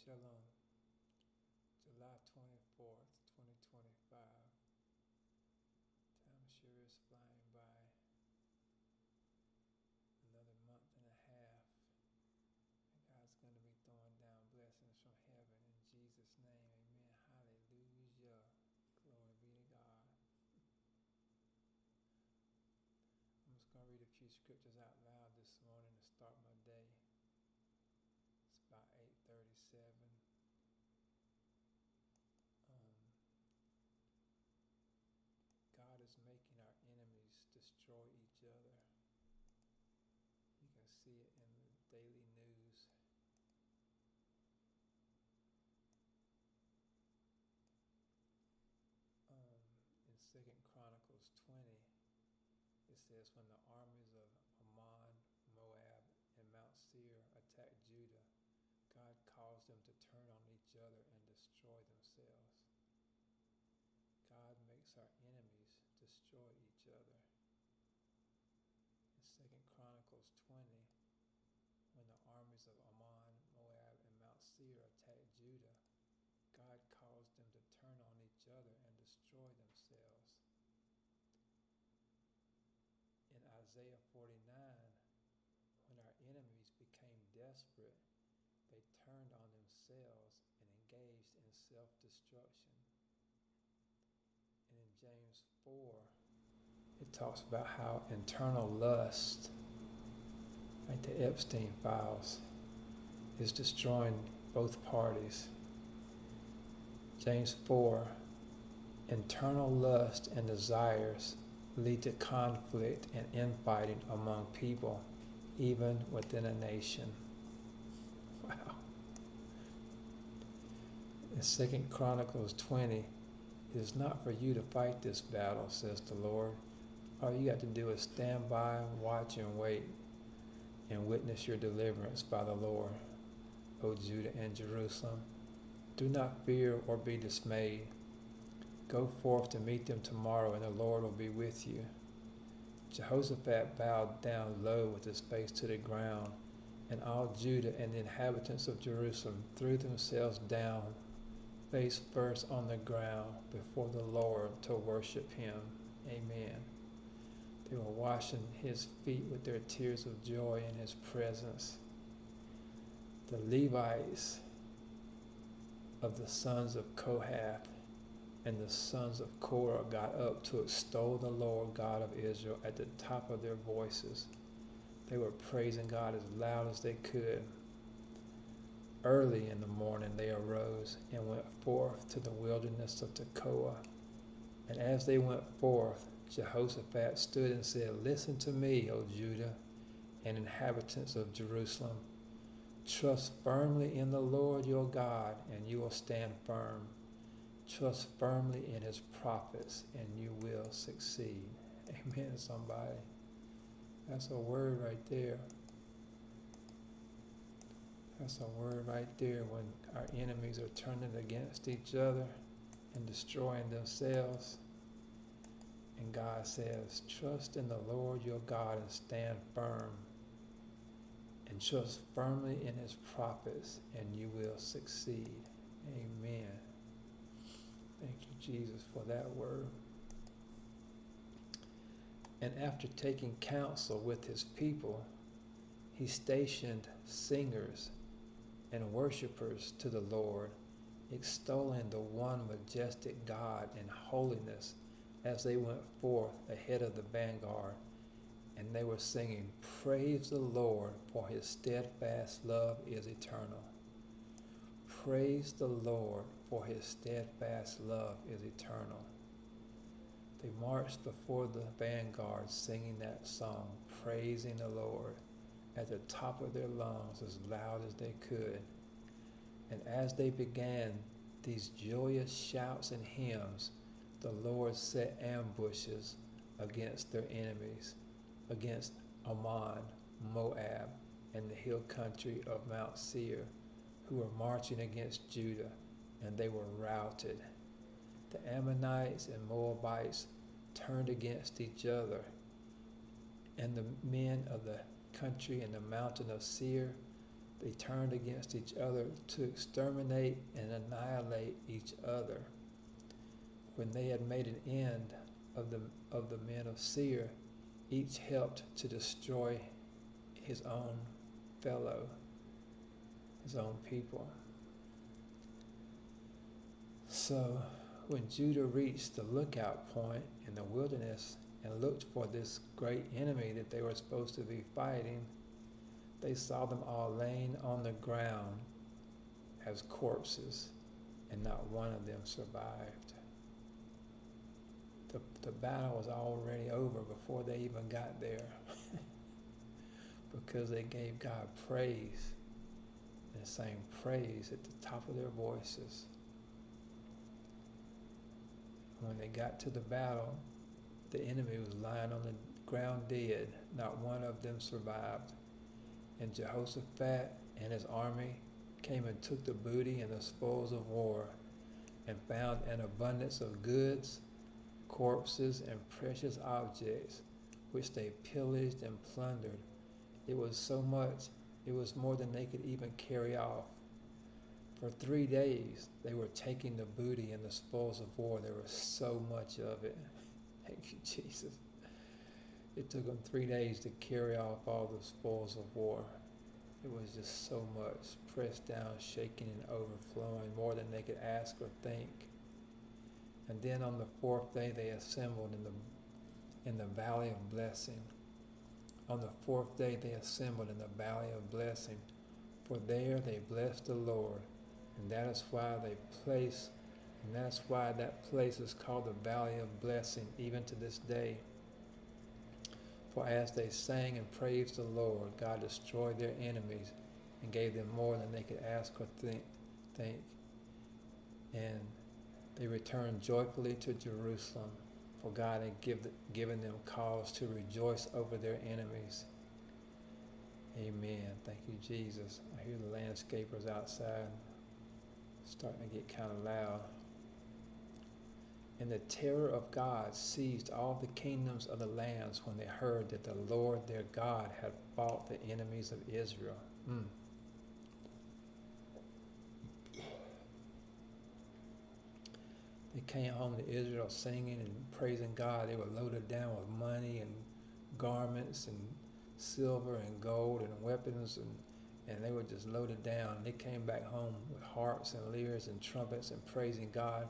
Shalom, July 24th, 2025. Time sure is flying by. Another month and a half. And God's going to be throwing down blessings from heaven in Jesus' name. Amen. Hallelujah. Glory be to God. I'm just going to read a few scriptures out loud this morning to start my day. It's about 8:37. God is making our enemies destroy each other. You can see it in the daily news. In 2 Chronicles 20, it says, when the armies of Ammon, Moab, and Mount Seir attacked Judah, God caused them to turn on each other and destroy themselves. God makes our enemies destroy each other. In 2 Chronicles 20, when the armies of Ammon, Moab, and Mount Seir attacked Judah, God caused them to turn on each other and destroy themselves. In Isaiah 49, when our enemies became desperate, they turned on themselves and engaged in self-destruction. And in James 4, it talks about how internal lust, like the Epstein files, is destroying both parties. James 4, internal lust and desires lead to conflict and infighting among people, even within a nation. Wow. In 2 Chronicles 20, it is not for you to fight this battle, says the Lord. All you got to do is stand by, watch, and wait, and witness your deliverance by the Lord, O Judah and Jerusalem. Do not fear or be dismayed. Go forth to meet them tomorrow, and the Lord will be with you. Jehoshaphat bowed down low with his face to the ground, and all Judah and the inhabitants of Jerusalem threw themselves down, face first on the ground before the Lord to worship him. Amen. They were washing his feet with their tears of joy in his presence. The Levites of the sons of Kohath and the sons of Korah got up to extol the Lord God of Israel at the top of their voices. They were praising God as loud as they could. Early in the morning they arose and went forth to the wilderness of Tekoa. And as they went forth, Jehoshaphat stood and said, "Listen to me, O Judah and inhabitants of Jerusalem. Trust firmly in the Lord your God, and you will stand firm. Trust firmly in his prophets, and you will succeed." Amen, somebody. That's a word right there. That's a word right there when our enemies are turning against each other and destroying themselves. And God says, trust in the Lord your God and stand firm. And trust firmly in his prophets, and you will succeed. Amen. Thank you, Jesus, for that word. And after taking counsel with his people, he stationed singers and worshipers to the Lord, extolling the one majestic God in holiness as they went forth ahead of the vanguard. And they were singing, "Praise the Lord, for his steadfast love is eternal." Praise the Lord, for his steadfast love is eternal. They marched before the vanguard singing that song, praising the Lord at the top of their lungs as loud as they could. And as they began these joyous shouts and hymns, the Lord set ambushes against their enemies, against Ammon, Moab, and the hill country of Mount Seir, who were marching against Judah, and they were routed. The Ammonites and Moabites turned against each other, and the men of the country in the mountain of Seir, They turned against each other to exterminate and annihilate each other. When they had made an end of the men of Seir, each helped to destroy his own fellow, his own people. So when Judah reached the lookout point in the wilderness and looked for this great enemy that they were supposed to be fighting, they saw them all laying on the ground as corpses, and not one of them survived. The battle was already over before they even got there because they gave God praise and sang praise at the top of their voices. When they got to the battle, the enemy was lying on the ground dead. Not one of them survived. And Jehoshaphat and his army came and took the booty and the spoils of war, and found an abundance of goods, corpses, and precious objects, which they pillaged and plundered. It was so much, it was more than they could even carry off. For 3 days they were taking the booty and the spoils of war. There was so much of it. Thank you, Jesus. It took them 3 days to carry off all the spoils of war. It was just so much, pressed down, shaking, and overflowing, more than they could ask or think. And then on the 4th day they assembled in the valley of blessing. On the 4th day they assembled in the valley of blessing, for there they blessed the Lord, and that's why that place is called the valley of blessing, even to this day. For as they sang and praised the Lord, God destroyed their enemies and gave them more than they could ask or think. And they returned joyfully to Jerusalem, for God had given them cause to rejoice over their enemies. Amen. Thank you, Jesus. I hear the landscapers outside starting to get kind of loud. And the terror of God seized all the kingdoms of the lands when they heard that the Lord their God had fought the enemies of Israel. They came home to Israel singing and praising God. They were loaded down with money and garments and silver and gold and weapons, and they were just loaded down. They came back home with harps and lyres and trumpets and praising God.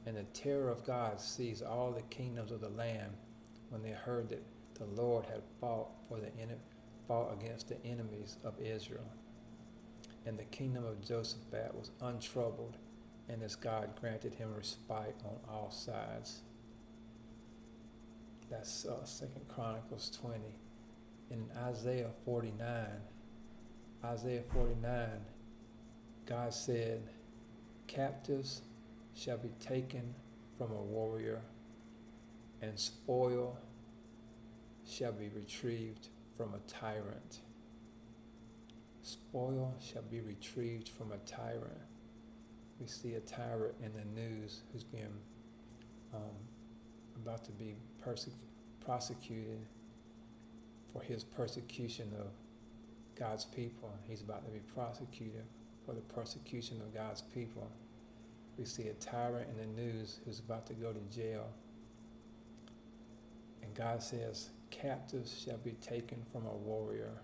And the terror of God seized all the kingdoms of the land when they heard that the Lord had fought against the enemies of Israel. And the kingdom of Jehoshaphat was untroubled, and as God granted him respite on all sides. That's 2 Chronicles 20. In Isaiah 49, God said, captives shall be taken from a warrior, and spoil shall be retrieved from a tyrant. Spoil shall be retrieved from a tyrant. We see a tyrant in the news who's being about to be prosecuted for his persecution of God's people. He's about to be prosecuted for the persecution of God's people. We see a tyrant in the news who's about to go to jail. And God says, captives shall be taken from a warrior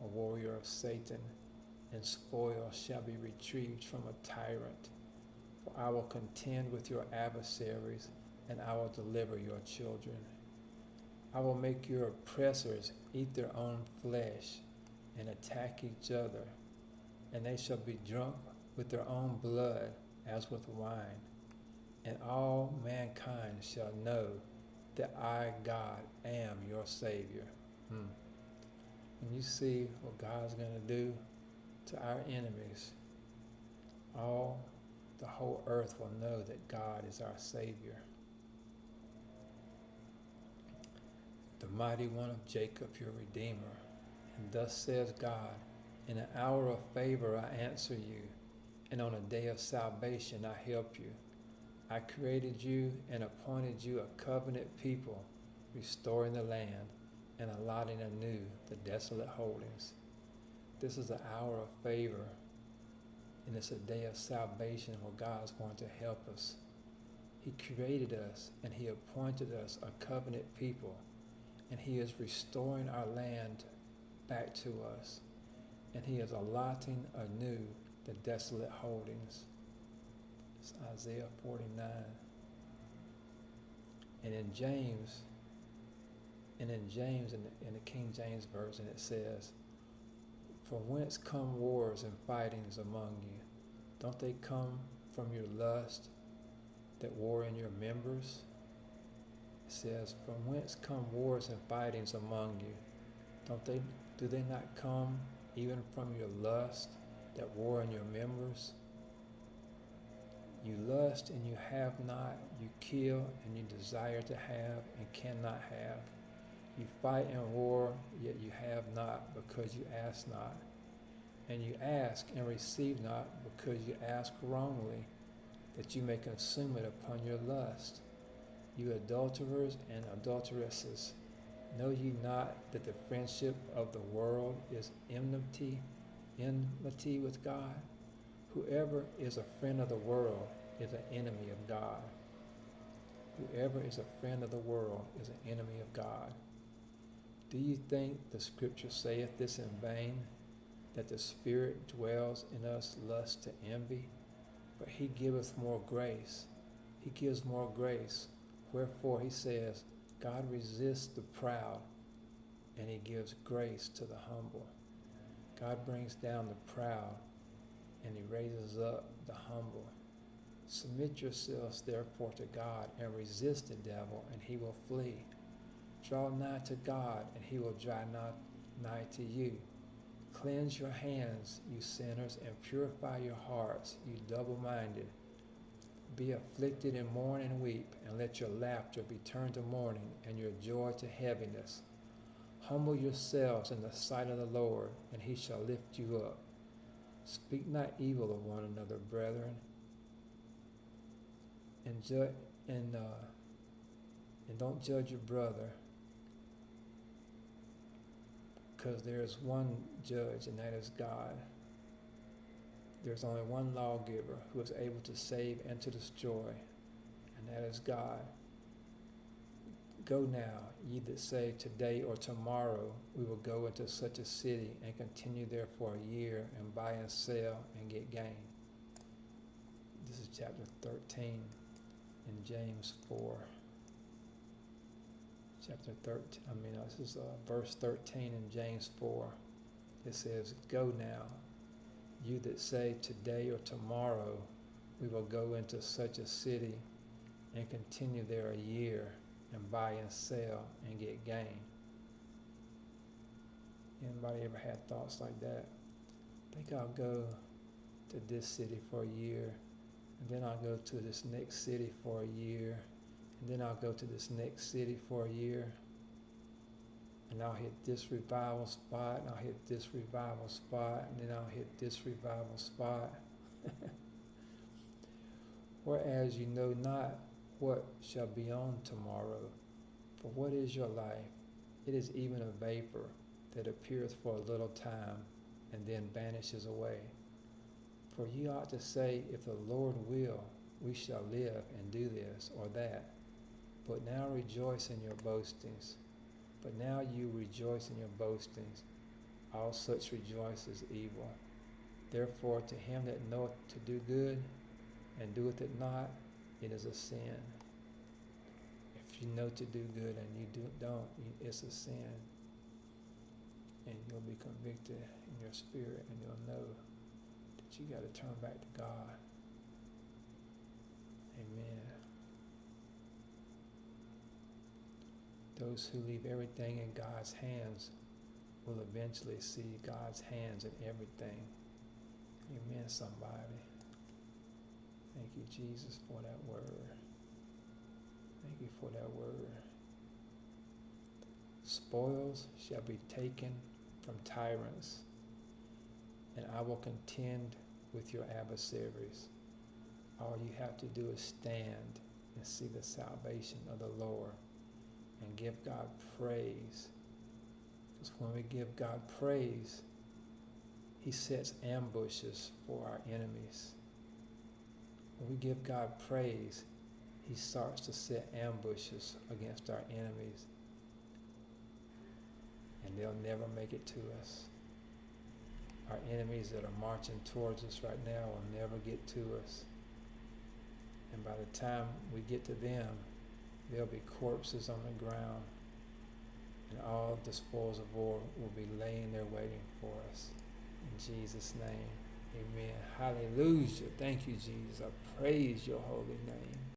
of Satan, and spoil shall be retrieved from a tyrant. For I will contend with your adversaries, and I will deliver your children. I will make your oppressors eat their own flesh and attack each other, and they shall be drunk with their own blood as with wine. And all mankind shall know that I, God, am your Savior. When you see what God's going to do to our enemies, the whole earth will know that God is our Savior. The mighty one of Jacob, your Redeemer. And thus says God, in an hour of favor I answer you, and on a day of salvation I help you. I created you and appointed you a covenant people, restoring the land and allotting anew the desolate holdings. this is an hour of favor, and it's a day of salvation where God's going to help us. He created us, and He appointed us a covenant people, and He is restoring our land back to us, and He is allotting anew the desolate holdings. It's Isaiah 49. And in James, in the King James Version, it says, "From whence come wars and fightings among you? Don't they come from your lust that war in your members?" It says, "From whence come wars and fightings among you? Do they not come even from your lust that war in your members? You lust and you have not, you kill and you desire to have and cannot have. You fight and war, yet you have not, because you ask not. And you ask and receive not, because you ask wrongly, that you may consume it upon your lust. You adulterers and adulteresses, know ye not that the friendship of the world is enmity with God? Whoever is a friend of the world is an enemy of God. Whoever is a friend of the world is an enemy of God. Do you think the Scripture saith this in vain, that the Spirit dwells in us lust to envy? But He giveth more grace. He gives more grace. Wherefore He says, God resists the proud, and He gives grace to the humble. God brings down the proud, and He raises up the humble. Submit yourselves therefore to God, and resist the devil, and he will flee. Draw nigh to God, and He will draw nigh to you. Cleanse your hands, you sinners, and purify your hearts, you double-minded. Be afflicted and mourn and weep, and let your laughter be turned to mourning, and your joy to heaviness. Humble yourselves in the sight of the Lord, and He shall lift you up. Speak not evil of one another, brethren, and don't judge your brother, because there is one judge, and that is God. There's only one lawgiver who is able to save and to destroy, and that is God. Go now, ye that say, today or tomorrow we will go into such a city and continue there for a year and buy and sell and get gain. This is chapter 13 in James 4. This is verse 13 in James 4. It says, go now, you that say today or tomorrow we will go into such a city and continue there a year and buy and sell and get gain. Anybody ever had thoughts like that? I think I'll go to this city for a year, and then I'll go to this next city for a year, and then I'll go to this next city for a year, and I'll hit this revival spot, and I'll hit this revival spot, and then I'll hit this revival spot. Whereas you know not what shall be on tomorrow. For what is your life? It is even a vapor that appeareth for a little time, and then vanishes away. For ye ought to say, if the Lord will, we shall live and do this or that. But now rejoice in your boastings. But now you rejoice in your boastings. All such rejoice is evil. Therefore to him that knoweth to do good, and doeth it not, it is a sin. If you know to do good and you don't, it's a sin. And you'll be convicted in your spirit, and you'll know that you got to turn back to God. Amen. Those who leave everything in God's hands will eventually see God's hands in everything. Amen, somebody. Thank you, Jesus, for that word. Thank you for that word. Spoils shall be taken from tyrants, and I will contend with your adversaries. All you have to do is stand and see the salvation of the Lord and give God praise. Because when we give God praise, He sets ambushes for our enemies. When we give God praise, He starts to set ambushes against our enemies, and they'll never make it to us. Our enemies that are marching towards us right now will never get to us. And by the time we get to them, there'll be corpses on the ground, and all the spoils of war will be laying there waiting for us. In Jesus' name, amen. Hallelujah. Thank you, Jesus. I praise your holy name.